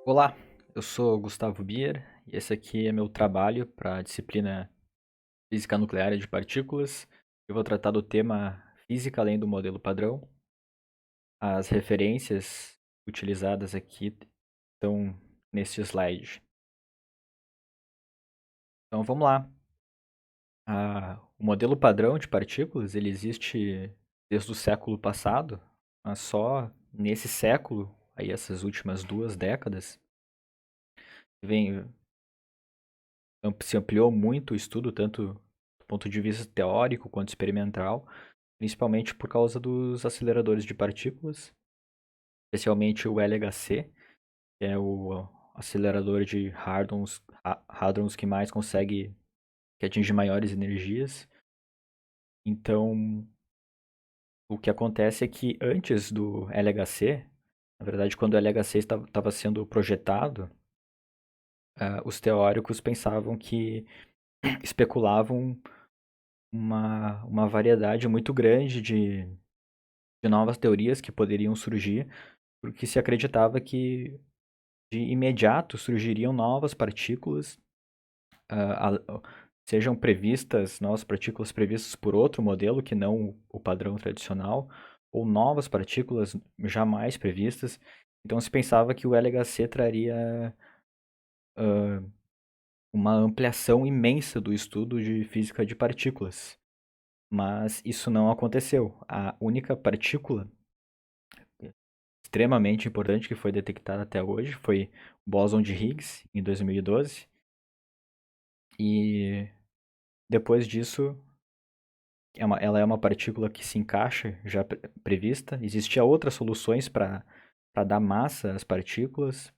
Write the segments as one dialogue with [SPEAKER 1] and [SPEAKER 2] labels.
[SPEAKER 1] Olá, eu sou Gustavo Bier e esse aqui é meu trabalho para a disciplina Física Nuclear e de Partículas. Eu vou tratar do tema Física além do modelo padrão. As referências utilizadas aqui estão neste slide. Então vamos lá. O modelo padrão de partículas ele existe desde o século passado, mas só nesse século, aí essas últimas 2 décadas, vem se ampliou muito o estudo, tanto do ponto de vista teórico quanto experimental, principalmente por causa dos aceleradores de partículas, especialmente o LHC, que é o acelerador de hadrons que mais consegue, que atinge maiores energias. Então, o que acontece é que antes do LHC, na verdade, quando o LHC estava sendo projetado, os teóricos pensavam que especulavam uma variedade muito grande de novas teorias que poderiam surgir, porque se acreditava que de imediato surgiriam novas partículas, sejam previstas, novas partículas previstas por outro modelo que não o padrão tradicional, ou novas partículas jamais previstas. Então se pensava que o LHC traria uma ampliação imensa do estudo de física de partículas. Mas isso não aconteceu. A única partícula extremamente importante que foi detectada até hoje foi o bóson de Higgs, em 2012. E depois disso, ela é uma partícula que se encaixa, já prevista. Existiam outras soluções para dar massa às partículas,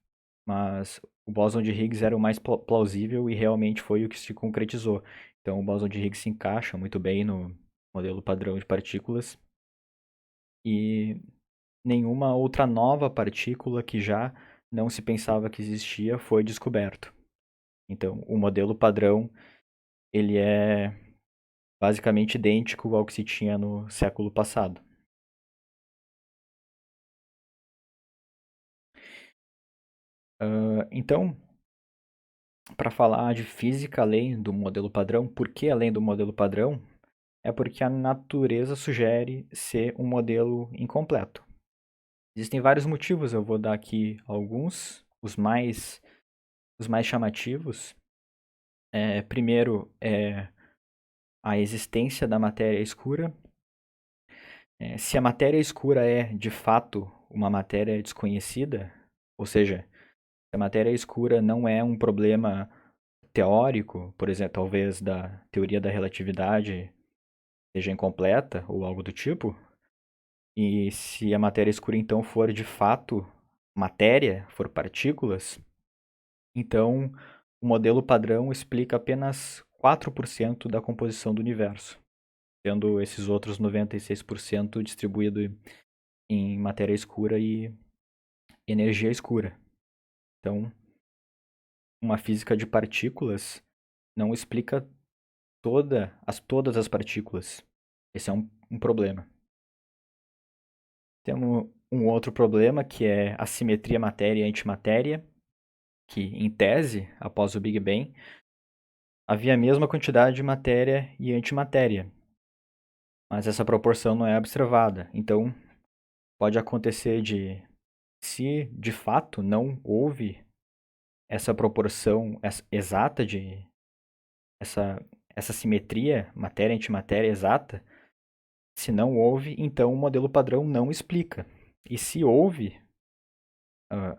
[SPEAKER 1] mas o bóson de Higgs era o mais plausível e realmente foi o que se concretizou. Então, o bóson de Higgs se encaixa muito bem no modelo padrão de partículas e nenhuma outra nova partícula que já não se pensava que existia foi descoberto. Então, o modelo padrão ele é basicamente idêntico ao que se tinha no século passado. Então, para falar de física além do modelo padrão, por que além do modelo padrão? É porque a natureza sugere ser um modelo incompleto. Existem vários motivos, eu vou dar aqui alguns, os mais chamativos. Primeiro é a existência da matéria escura. Se a matéria escura é, de fato, uma matéria desconhecida, ou seja, se a matéria escura não é um problema teórico, por exemplo, talvez da teoria da relatividade seja incompleta ou algo do tipo, e se a matéria escura então for de fato matéria, for partículas, então o modelo padrão explica apenas 4% da composição do universo, tendo esses outros 96% distribuído em matéria escura e energia escura. Então, uma física de partículas não explica todas as partículas. Esse é um problema. Temos um outro problema que é a simetria matéria e antimatéria, que em tese, após o Big Bang, havia a mesma quantidade de matéria e antimatéria, mas essa proporção não é observada. Então, pode acontecer se de fato não houve essa proporção exata essa, essa simetria matéria-antimatéria exata, se não houve, então o modelo padrão não explica. E se houve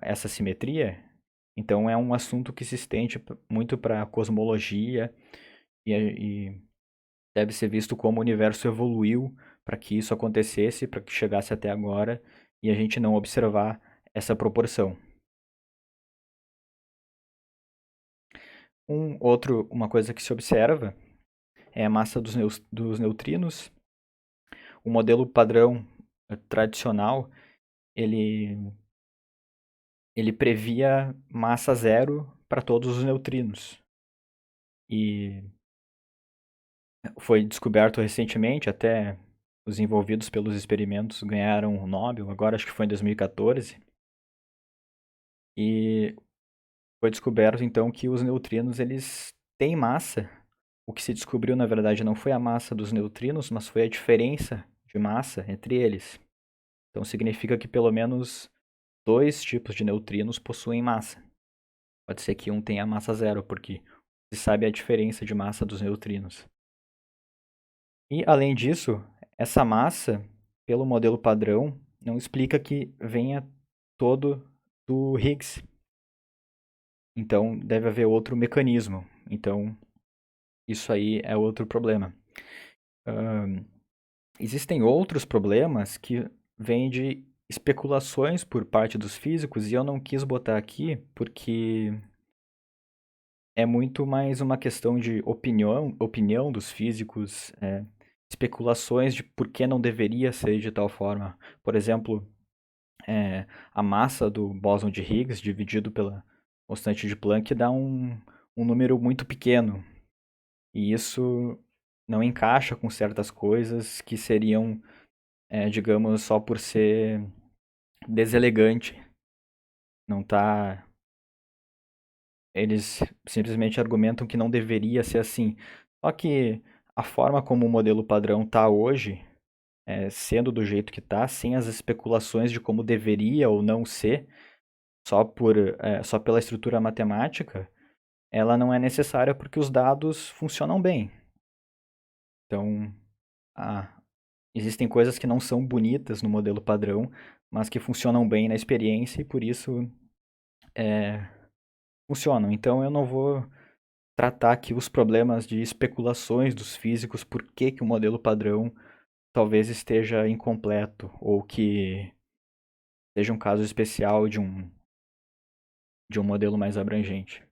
[SPEAKER 1] essa simetria, então é um assunto que se estende muito para a cosmologia e deve ser visto como o universo evoluiu para que isso acontecesse, para que chegasse até agora e a gente não observar essa proporção. Uma coisa que se observa é a massa dos neutrinos. O modelo padrão tradicional, ele, ele previa massa zero para todos os neutrinos. E foi descoberto recentemente, até os envolvidos pelos experimentos ganharam o Nobel, agora acho que foi em 2014. E foi descoberto então que os neutrinos eles têm massa. O que se descobriu na verdade não foi a massa dos neutrinos, mas foi a diferença de massa entre eles. Então significa que pelo menos dois tipos de neutrinos possuem massa. Pode ser que um tenha massa zero, porque se sabe a diferença de massa dos neutrinos. E além disso, essa massa, pelo modelo padrão, não explica que venha todo do Higgs. Então deve haver outro mecanismo. Então isso aí é outro problema. Existem outros problemas que vêm de especulações por parte dos físicos e eu não quis botar aqui porque é muito mais uma questão de opinião dos físicos, especulações de por que não deveria ser de tal forma. Por exemplo, a massa do bóson de Higgs dividido pela constante de Planck dá um número muito pequeno. E isso não encaixa com certas coisas que seriam, digamos, só por ser deselegante. Não tá. Eles simplesmente argumentam que não deveria ser assim. Só que a forma como o modelo padrão está hoje, sendo do jeito que está, sem as especulações de como deveria ou não ser, só pela estrutura matemática, ela não é necessária porque os dados funcionam bem. Então, ah, existem coisas que não são bonitas no modelo padrão, mas que funcionam bem na experiência e por isso funcionam. Então, eu não vou tratar aqui os problemas de especulações dos físicos, por que que o modelo padrão talvez esteja incompleto ou que seja um caso especial de um modelo mais abrangente.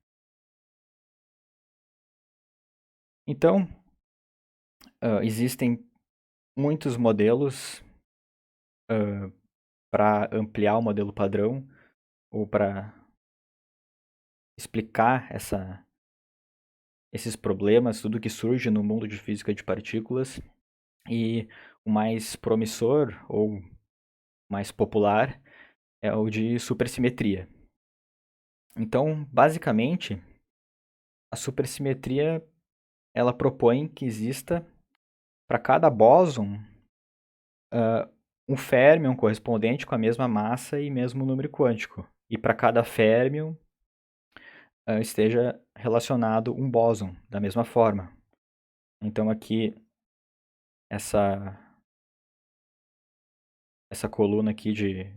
[SPEAKER 1] Então, existem muitos modelos para ampliar o modelo padrão ou para explicar esses problemas, tudo que surge no mundo de física de partículas. E o mais promissor ou mais popular é o de supersimetria. Então, basicamente, a supersimetria ela propõe que exista para cada bóson um férmion correspondente com a mesma massa e mesmo número quântico. E para cada férmion esteja relacionado um bóson da mesma forma. Então aqui essa coluna aqui de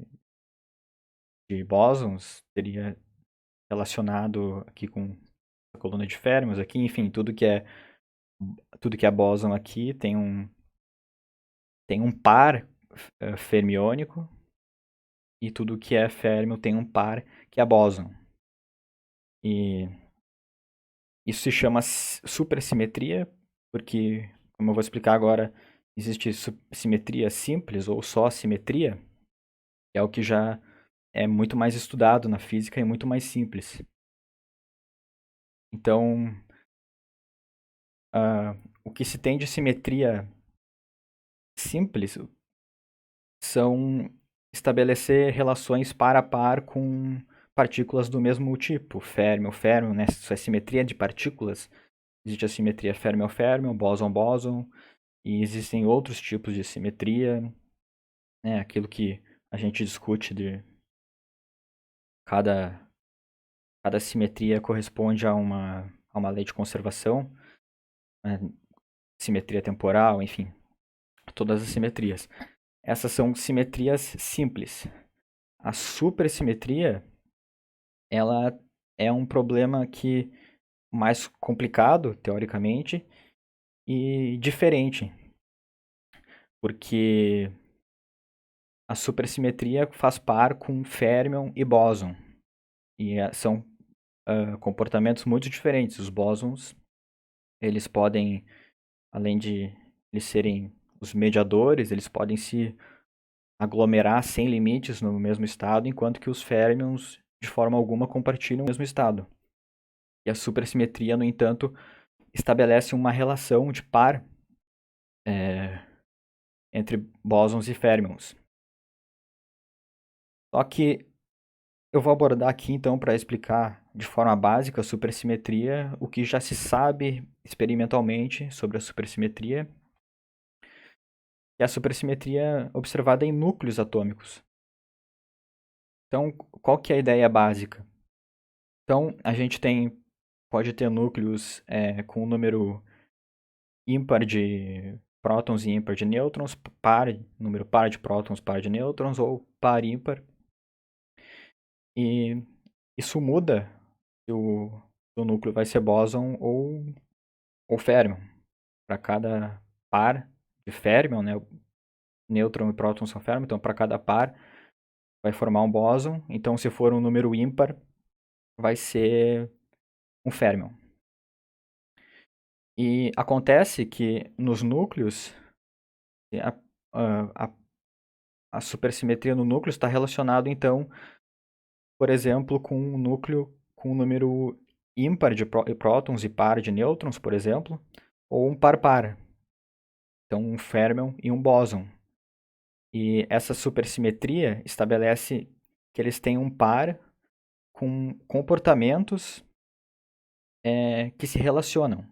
[SPEAKER 1] bósons seria relacionado aqui com a coluna de férmions aqui, enfim, tudo que é bóson aqui tem um par fermiônico e tudo que é férmio tem um par que é bóson. E isso se chama supersimetria, porque, como eu vou explicar agora, existe simetria simples ou só simetria, que é o que já é muito mais estudado na física e muito mais simples. Então, o que se tem de simetria simples são estabelecer relações par a par com partículas do mesmo tipo, férmio, né? Isso é simetria de partículas. Existe a simetria férmio-férmio, bóson-bóson, e existem outros tipos de simetria, né? Aquilo que a gente discute de cada, cada simetria corresponde a uma lei de conservação, né? Simetria temporal, enfim, todas as simetrias. Essas são simetrias simples. A supersimetria, ela é um problema que mais complicado, teoricamente, e diferente, porque a supersimetria faz par com férmion e bóson, e são comportamentos muito diferentes. Os bósons, eles podem, além de eles serem os mediadores, eles podem se aglomerar sem limites no mesmo estado, enquanto que os férmions, de forma alguma, compartilham o mesmo estado. E a supersimetria, no entanto, estabelece uma relação de par entre bósons e férmions. Só que Eu vou abordar aqui então para explicar de forma básica a supersimetria, o que já se sabe experimentalmente sobre a supersimetria, que é a supersimetria observada em núcleos atômicos. Então, qual que é a ideia básica? Então, a gente pode ter núcleos com um número ímpar de prótons e ímpar de nêutrons, número par de prótons, par de nêutrons, ou par ímpar. E isso muda se o núcleo vai ser bóson ou férmion. Para cada par de férmion, né, nêutron e próton são férmion, então para cada par vai formar um bóson. Então, se for um número ímpar, vai ser um férmion. E acontece que nos núcleos, a, a, a supersimetria no núcleo está relacionado, então, por exemplo, com um núcleo com um número ímpar de prótons e par de nêutrons, por exemplo, ou um par-par. Então, um férmion e um bóson. E essa supersimetria estabelece que eles têm um par com comportamentos que se relacionam.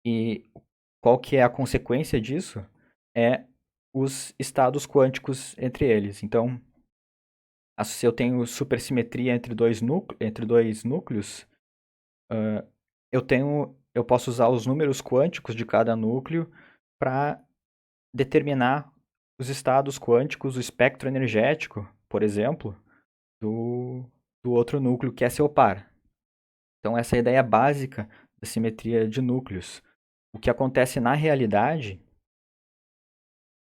[SPEAKER 1] E qual que é a consequência disso? É os estados quânticos entre eles. Então, se eu tenho supersimetria entre dois núcleos, eu posso usar os números quânticos de cada núcleo para determinar os estados quânticos, o espectro energético, por exemplo, do, do outro núcleo que é seu par. Então, essa é a ideia básica da simetria de núcleos. O que acontece na realidade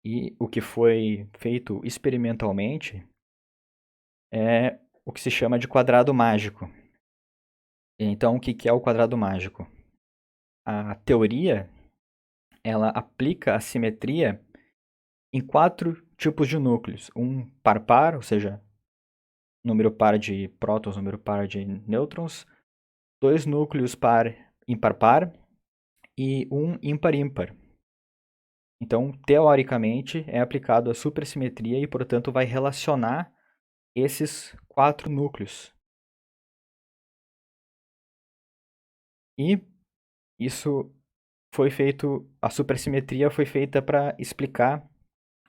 [SPEAKER 1] e o que foi feito experimentalmente é o que se chama de quadrado mágico. Então, o que é o quadrado mágico? A teoria, ela aplica a simetria em 4 tipos de núcleos. Um par-par, ou seja, número par de prótons, número par de nêutrons. 2 núcleos ímpar-par e um ímpar-ímpar. Então, teoricamente, é aplicado a supersimetria e, portanto, vai relacionar esses 4 núcleos. E isso foi feito, a supersimetria foi feita para explicar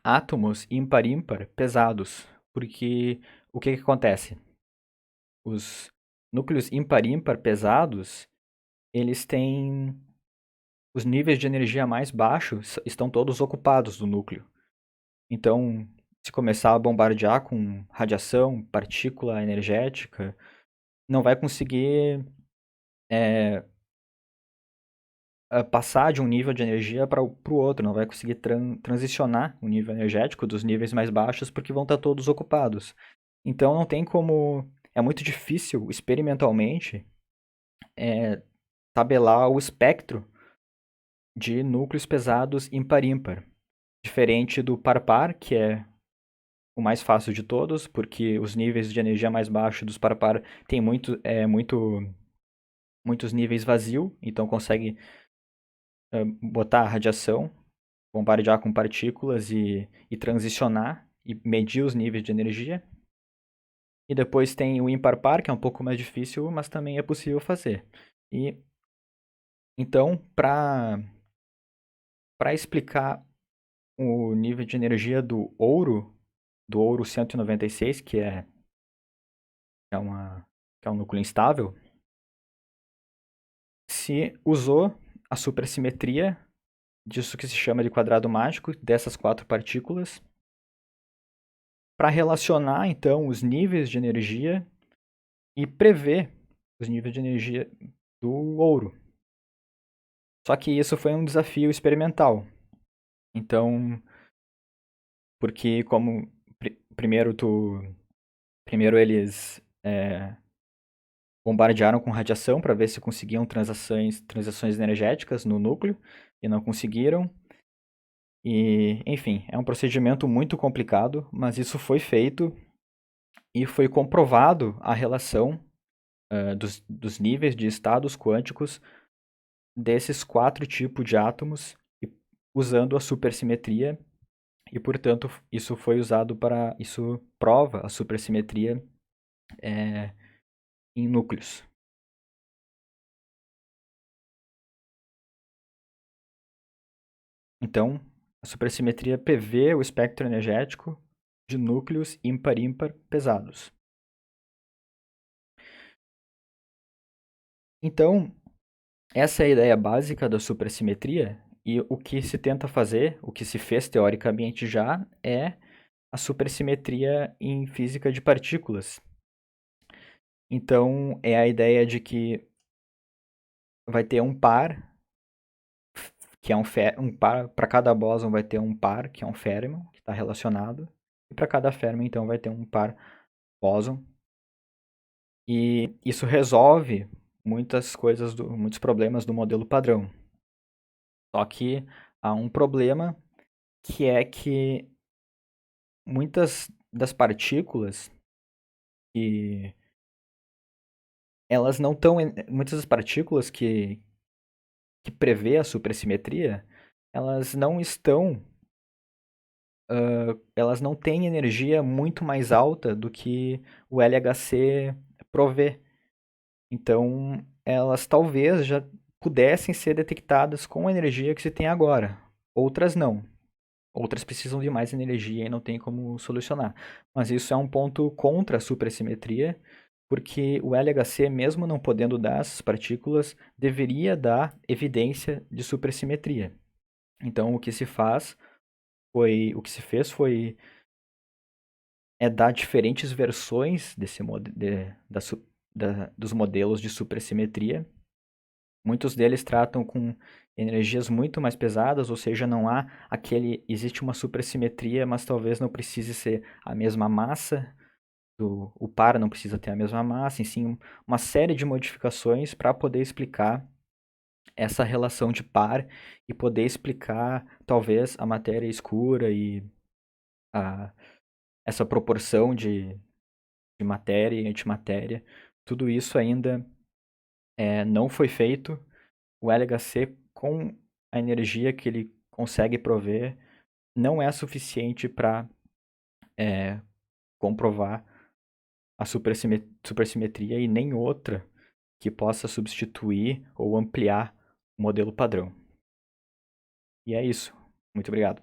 [SPEAKER 1] átomos ímpar-ímpar pesados, porque o que acontece? Os núcleos ímpar-ímpar pesados, eles têm os níveis de energia mais baixos, estão todos ocupados do núcleo. Então, se começar a bombardear com radiação, partícula energética, não vai conseguir passar de um nível de energia para o outro, não vai conseguir transicionar o nível energético dos níveis mais baixos porque vão estar todos ocupados. Então não tem como. É muito difícil experimentalmente tabelar o espectro de núcleos pesados ímpar-ímpar. Diferente do par-par, que é o mais fácil de todos, porque os níveis de energia mais baixos dos par-par têm muitos níveis vazio, então consegue botar radiação, bombardear com partículas e transicionar e medir os níveis de energia. E depois tem o ímpar-par, que é um pouco mais difícil, mas também é possível fazer. E então, para explicar o nível de energia do ouro 196, é, uma, que é um núcleo instável, se usou a supersimetria disso que se chama de quadrado mágico, dessas 4 partículas, para relacionar então os níveis de energia e prever os níveis de energia do ouro. Só que isso foi um desafio experimental. Então, porque como primeiro eles bombardearam com radiação para ver se conseguiam transações energéticas no núcleo e não conseguiram. E, enfim, é um procedimento muito complicado, mas isso foi feito e foi comprovado a relação dos níveis de estados quânticos desses 4 tipos de átomos usando a supersimetria e, portanto, isso foi usado isso prova a supersimetria em núcleos. Então, a supersimetria prevê o espectro energético de núcleos ímpar-ímpar pesados. Então, essa é a ideia básica da supersimetria, e o que se tenta fazer, o que se fez teoricamente já, é a supersimetria em física de partículas. Então, é a ideia de que vai ter um par, que é um par, para cada bóson vai ter um par, que é um férmion, que está relacionado, e para cada férmion, então, vai ter um par bóson. E isso resolve muitas coisas, muitos problemas do modelo padrão. Só que há um problema, que é que muitas das partículas que elas não estão, muitas das partículas que prevê a supersimetria, elas não estão, elas não têm energia muito mais alta do que o LHC provê. Então, elas talvez já pudessem ser detectadas com a energia que se tem agora. Outras não. Outras precisam de mais energia e não tem como solucionar. Mas isso é um ponto contra a supersimetria, porque o LHC, mesmo não podendo dar essas partículas, deveria dar evidência de supersimetria. Então, o que se fez foi dar diferentes versões dos modelos de supersimetria. Muitos deles tratam com energias muito mais pesadas, ou seja, não há existe uma supersimetria, mas talvez não precise ser a mesma massa, o par não precisa ter a mesma massa, em sim uma série de modificações para poder explicar essa relação de par e poder explicar talvez a matéria escura e a, essa proporção de matéria e antimatéria. Tudo isso ainda não foi feito. O LHC, com a energia que ele consegue prover, não é suficiente para comprovar a supersimetria e nem outra que possa substituir ou ampliar o modelo padrão. E é isso. Muito obrigado.